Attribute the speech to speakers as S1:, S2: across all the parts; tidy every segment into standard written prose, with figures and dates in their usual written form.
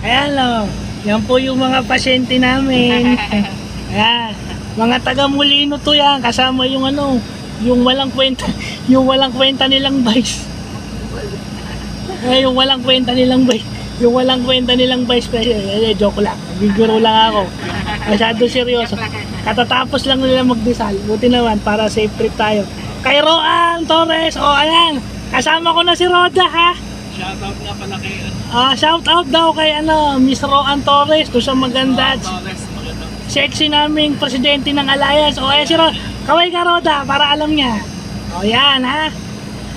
S1: Ayan o. Yan po yung mga pasyente namin. Ayan. Mga taga Molino to yan. Kasama yung ano, yung walang kwenta, yung walang kwenta nilang vice. Yung walang kwenta nilang vice. Yung walang kwenta nilang vice president. Joke lang. Biguro lang ako. Masyado seryoso. Katatapos lang nila magdesal. Buti naman para safe trip tayo. Kay Roan Torres. O ayan. Kasama ko na si Roda ha.
S2: Shoutout nga pala kay
S1: Shout out daw kay Miss Roan Torres. Doon sa maganda.
S2: Torres, magandang.
S1: Sexy naming presidente ng Alliance. O ayan si Roda. Kaway ka Roda para alam niya. O yan ha.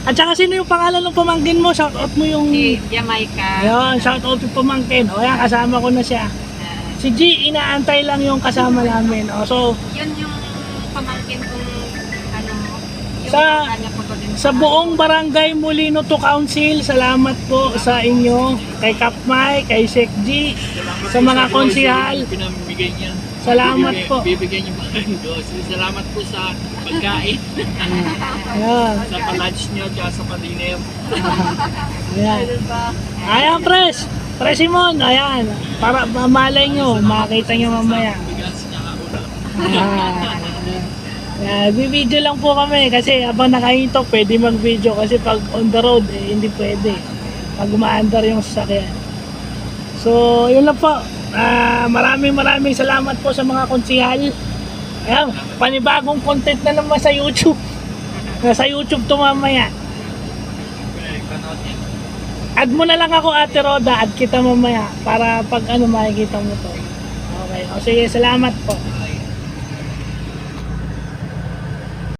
S1: At saka sino yung pangalan ng pamangkin mo? Shout out mo yung...
S3: Si Jamaica.
S1: Ayun, shout out yung pamangkin. O yan, kasama ko na siya. Si G, inaantay lang yung kasama namin. O so,
S3: Yun yung pamangkin kong ano, yung
S1: Sa-
S3: kanya po din
S1: sa buong barangay Molino to Council, salamat po sa inyo. Kay Kapmay, kay Sek G,
S2: Salamat
S1: sa
S2: po
S1: mga
S2: grocery
S1: konsihal.
S2: na pinamimigay niya.
S1: Salamat po.
S2: Bibigyan niyo ba kayo grocery? Salamat po sa pagkain.
S1: Ayan,
S2: Sa pa-lunch niyo at sa pa-dinner.
S1: ayan. Ayan, Pres. Pres Simon, ayan. Para mamalay nyo, makita nyo mamaya.
S2: Bigas niya ulam.
S1: Bibideo lang po kami kasi habang nakahinto pwede mag-video kasi pag on the road hindi pwede pag umaandar yung sasakyan. So yun lang po. Maraming salamat po sa mga konsihal. Ayan, panibagong content na naman sa YouTube. Sa YouTube to mamaya.
S2: Okay, panood niyo.
S1: Add mo na lang ako Ate Roda, add kita mamaya para pag makikita mo to. Okay, o sige, salamat po.